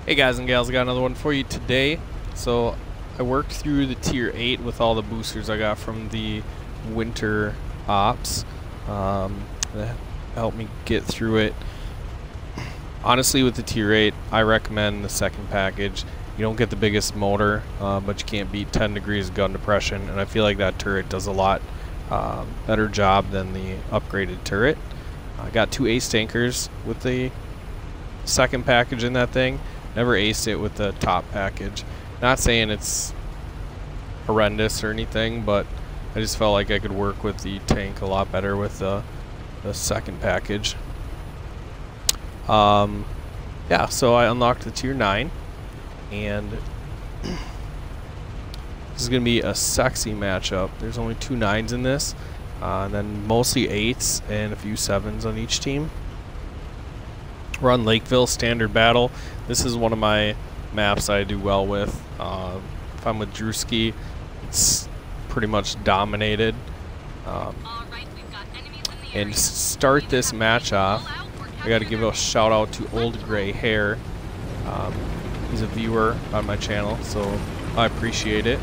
Hey guys and gals, I got another one for you today. So I worked through the tier 8 with all the boosters I got from the winter ops. That helped me get through it. Honestly, with the tier 8, I recommend the second package. You don't get the biggest motor, but you can't beat 10 degrees gun depression, and I feel like that turret does a lot better job than the upgraded turret. I got 2 ace tankers with the second package in that thing. Never aced it with the top package. Not saying it's horrendous or anything, but I just felt like I could work with the tank a lot better with the second package. Yeah, so I unlocked the tier 9, and this is going to be a sexy matchup. There's only 2 9s in this, and then mostly 8s and a few 7s on each team. We're on Lakeville, standard battle. This is one of my maps I do well with. If I'm with Drewski, it's pretty much dominated. And to start this match off, I got to give a shout out to Old Gray Hair. He's a viewer on my channel, so I appreciate it.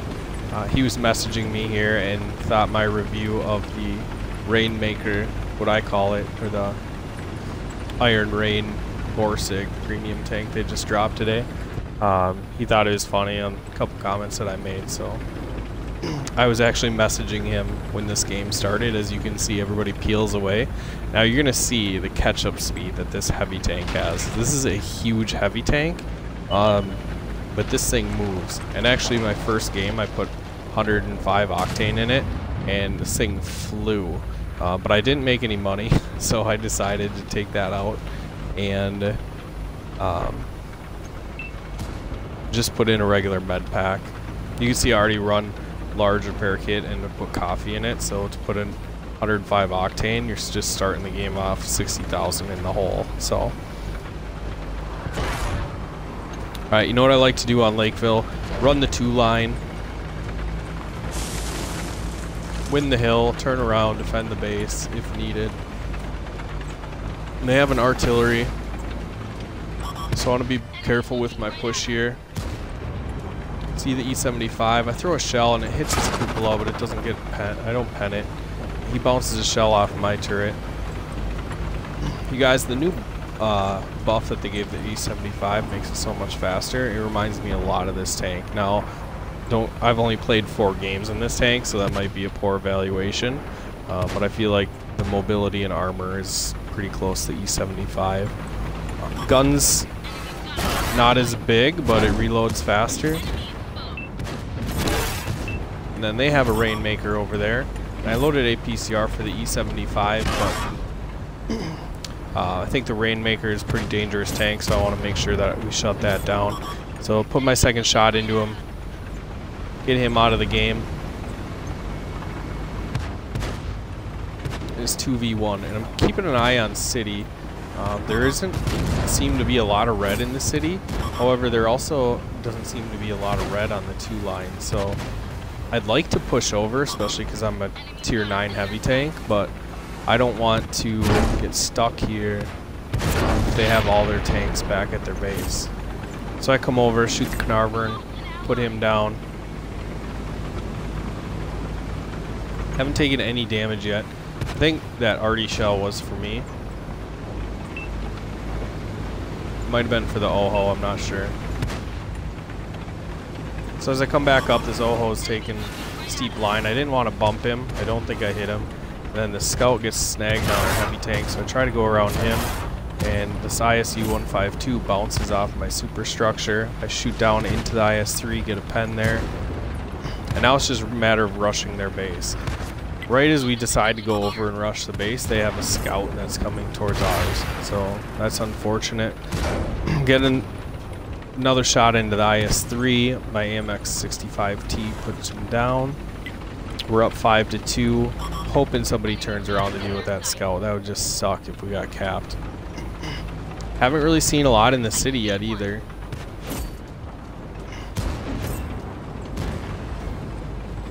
He was messaging me here and thought my review of the Rainmaker, what I call it, or the Iron Rain Borsig premium tank they just dropped today. He thought it was funny on a couple comments that I made, so I was actually messaging him when this game started. As you can see, everybody peels away. Now you're gonna see the catch-up speed that this heavy tank has. This is a huge heavy tank, but this thing moves. And actually, my first game I put 105 octane in it, and this thing flew. But I didn't make any money, so I decided to take that out and just put in a regular med pack. You can see I already run large repair kit and to put coffee in it, so to put in 105 octane, you're just starting the game off 60,000 in the hole. So alright, you know what I like to do on Lakeville? Run the 2 line, win the hill, turn around, defend the base if needed. And they have an artillery, so I want to be careful with my push here. See the E75, I throw a shell and it hits his cupola, but it doesn't get pen. I don't pen it. He bounces a shell off my turret. You guys, the new buff that they gave the E75 makes it so much faster. It reminds me a lot of this tank. Now, I've only played 4 games in this tank, so that might be a poor evaluation. But I feel like the mobility and armor is pretty close to E75. Guns, not as big, but it reloads faster. And then they have a Rainmaker over there. And I loaded a PCR for the E75, but I think the Rainmaker is a pretty dangerous tank, so I want to make sure that we shut that down. So I'll put my second shot into him, get him out of the game. It's 2v1, and I'm keeping an eye on city. There doesn't seem to be a lot of red in the city. However, there also doesn't seem to be a lot of red on the 2 lines. So I'd like to push over, especially because I'm a tier 9 heavy tank, but I don't want to get stuck here if they have all their tanks back at their base. So I come over, shoot the Carnarvon, put him down. Haven't taken any damage yet. I think that arty shell was for me. Might have been for the Oho, I'm not sure. So as I come back up, this Oho is taking steep line. I didn't want to bump him. I don't think I hit him. And then the scout gets snagged on our heavy tank, so I try to go around him. And this ISU-152 bounces off my superstructure. I shoot down into the IS-3, get a pen there. And now it's just a matter of rushing their base. Right as we decide to go over and rush the base, they have a scout that's coming towards ours. So that's unfortunate. Getting another shot into the IS-3. My AMX 65T puts him down. We're up 5-2. Hoping somebody turns around to deal with that scout. That would just suck if we got capped. Haven't really seen a lot in the city yet either.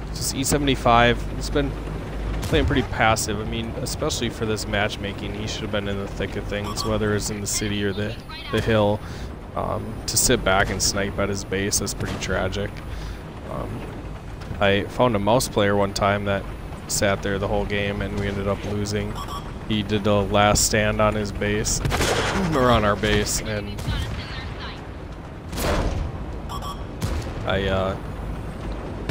Just E75. It's been playing pretty passive. I mean, especially for this matchmaking, he should have been in the thick of things, whether it's in the city or the hill. To sit back and snipe at his base is pretty tragic. I found a mouse player one time that sat there the whole game and we ended up losing. He did the last stand on his base, or on our base, and I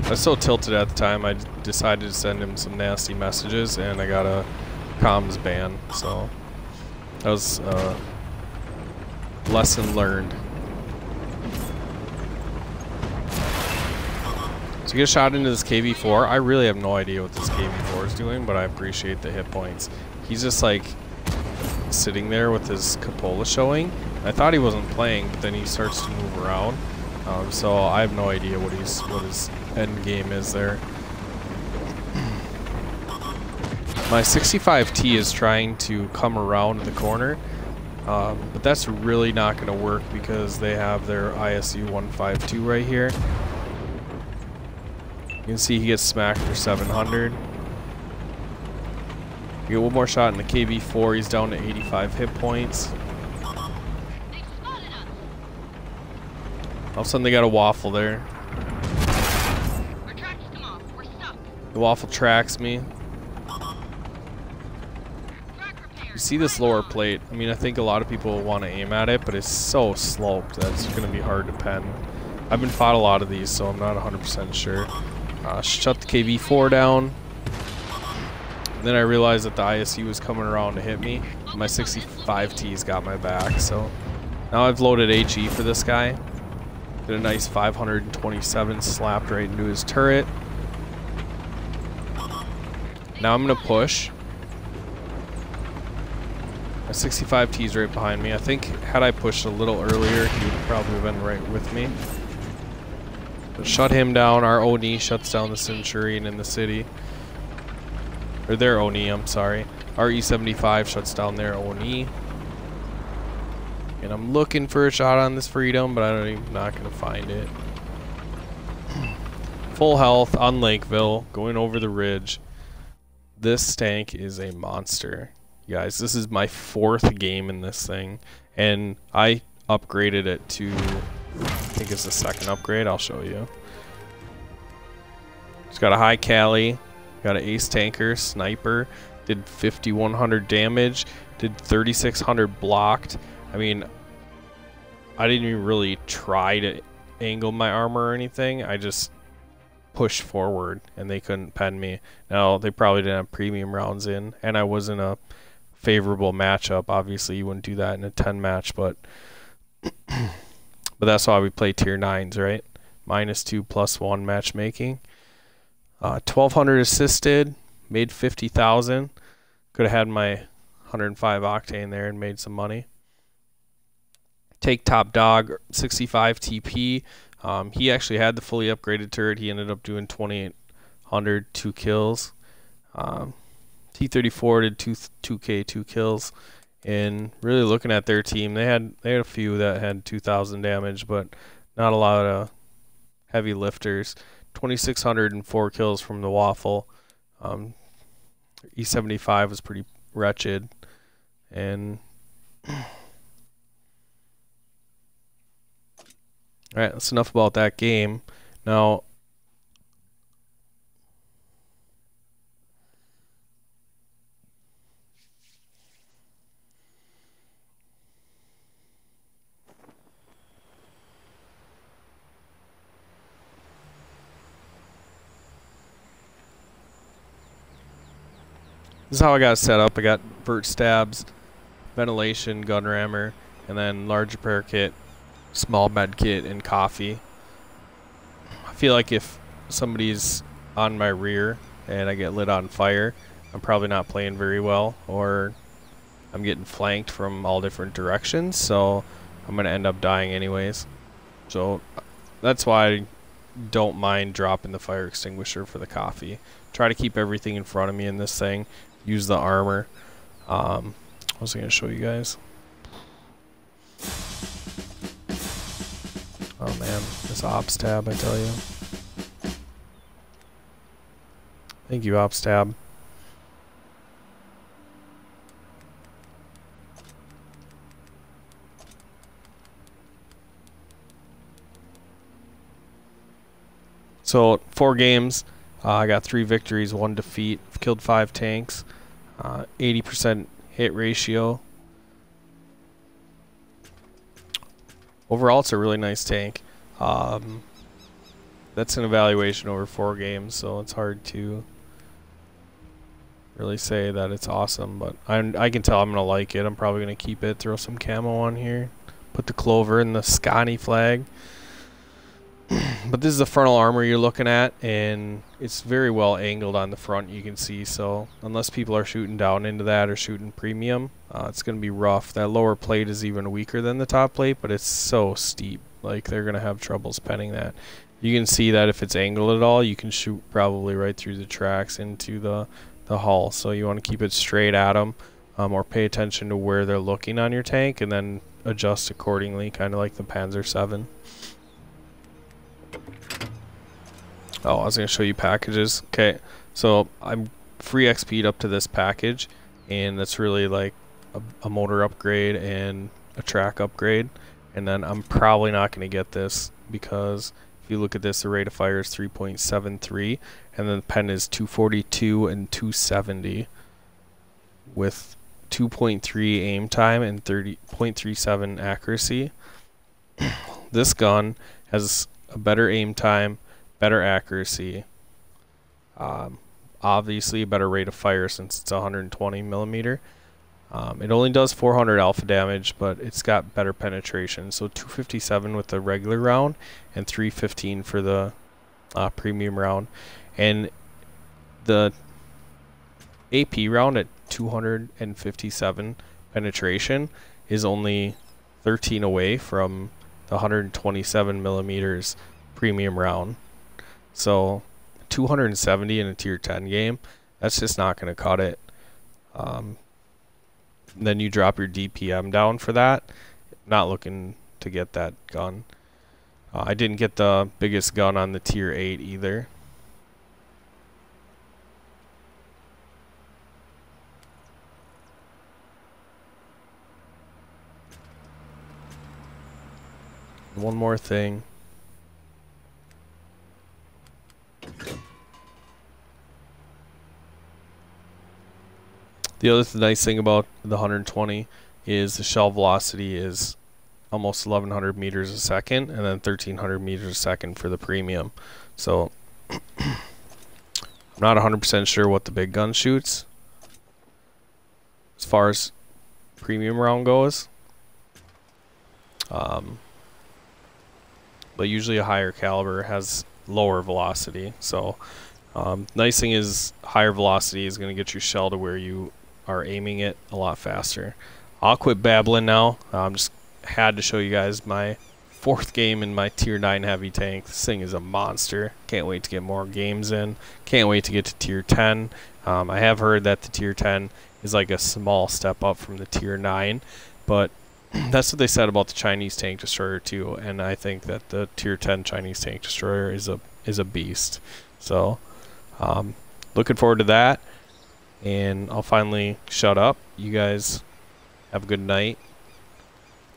was so tilted at the time I decided to send him some nasty messages and I got a comms ban, so that was lesson learned. So get a shot into this KV4. I really have no idea what this KV4 is doing, but I appreciate the hit points. He's just like sitting there with his cupola showing. I thought he wasn't playing, but then he starts to move around. So I have no idea what his end game is there. My 65T is trying to come around the corner, but that's really not going to work because they have their ISU 152 right here. You can see he gets smacked for 700. You get one more shot in the KV4, he's down to 85 hit points. All of a sudden they got a waffle there. The waffle tracks me. You see this lower plate. I mean, I think a lot of people want to aim at it, but it's so sloped that it's going to be hard to pen. I've been fought a lot of these, so I'm not 100% sure. Shut the KV4 down. And then I realized that the ISU was coming around to hit me. My 65T's got my back, so now I've loaded HE for this guy. Did a nice 527 slapped right into his turret. Now I'm gonna push. My 65T's right behind me. I think had I pushed a little earlier, he would probably have been right with me. But shut him down. Our Oni shuts down the Centurion in the city. Or their Oni, I'm sorry. Our E75 shuts down their Oni. And I'm looking for a shot on this Freedom, but I'm not going to find it. Full health on Lakeville, going over the ridge. This tank is a monster. Guys, this is my 4th game in this thing. And I upgraded it to... I think it's the 2nd upgrade. I'll show you. It's got a high Cali, got an ace tanker, sniper, did 5100 damage, did 3600 blocked. I mean, I didn't even really try to angle my armor or anything. I just pushed forward and they couldn't pen me. Now, they probably didn't have premium rounds in, and I was in a favorable matchup. Obviously, you wouldn't do that in a 10 match, but that's why we play tier 9s, right? -2, +1 matchmaking. 1200 assisted, made 50,000. Could have had my 105 octane there and made some money. Take top dog, 65 TP. He actually had the fully upgraded turret. He ended up doing 2800, 2 kills. T34 did 2K, 2 kills. And really looking at their team, they had a few that had 2,000 damage, but not a lot of heavy lifters. 2,604 kills from the Waffle. E75 was pretty wretched. And alright, that's enough about that game. Now, this is how I got it set up. I got vert stabs, ventilation, gun rammer, and then large repair kit, small med kit, and coffee. I feel like if somebody's on my rear and I get lit on fire, I'm probably not playing very well, or I'm getting flanked from all different directions, so I'm going to end up dying anyways. So that's why I don't mind dropping the fire extinguisher for the coffee. Try to keep everything in front of me in this thing. Use the armor. What was I going to show you guys? Oh man, this ops tab, I tell you. Thank you, ops tab. So 4 games, I got 3 victories, 1 defeat. I've killed 5 tanks, 80% hit ratio. Overall, it's a really nice tank. That's an evaluation over 4 games, so it's hard to really say that it's awesome, but I can tell I'm going to like it. I'm probably going to keep it, throw some camo on here, put the clover and the Scotty flag. But this is the frontal armor you're looking at, and it's very well angled on the front, you can see, so unless people are shooting down into that or shooting premium, it's going to be rough. That lower plate is even weaker than the top plate, but it's so steep, like they're going to have troubles penning that. You can see that if it's angled at all, you can shoot probably right through the tracks into the hull, so you want to keep it straight at them, or pay attention to where they're looking on your tank and then adjust accordingly, kind of like the Panzer 7. Oh, I was going to show you packages. Okay, so I'm free XP'd up to this package, and that's really like a motor upgrade and a track upgrade. And then I'm probably not going to get this because if you look at this, the rate of fire is 3.73, and then the pen is 242 and 270 with 2.3 aim time and 30.37 accuracy. This gun has a better aim time, better accuracy, obviously a better rate of fire since it's 120 millimeter. It only does 400 alpha damage, but it's got better penetration. So 257 with the regular round and 315 for the premium round. And the AP round at 257 penetration is only 13 away from the 127 millimeters premium round. So 270 in a tier 10 game, that's just not going to cut it. Then you drop your DPM down for that. Not looking to get that gun. I didn't get the biggest gun on the tier 8 either. One more thing. The other nice thing about the 120 is the shell velocity is almost 1100 meters a second, and then 1300 meters a second for the premium. So I'm not 100% sure what the big gun shoots as far as premium round goes. But usually a higher caliber has lower velocity. So nice thing is higher velocity is going to get your shell to where you are aiming it a lot faster. I'll quit babbling now. Just had to show you guys my 4th game in my tier 9 heavy tank. This thing is a monster. Can't wait to get more games in. Can't wait to get to tier 10. I have heard that the tier 10 is like a small step up from the tier 9, but that's what they said about the Chinese tank destroyer too, and I think that the tier 10 Chinese tank destroyer is a beast. So looking forward to that, and I'll finally shut up. You guys have a good night,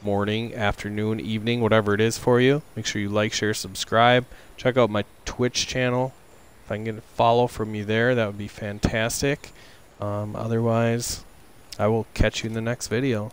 morning, afternoon, evening, whatever it is for you. Make sure you like, share, subscribe. Check out my Twitch channel. If I can get a follow from you there, that would be fantastic. Otherwise, I will catch you in the next video.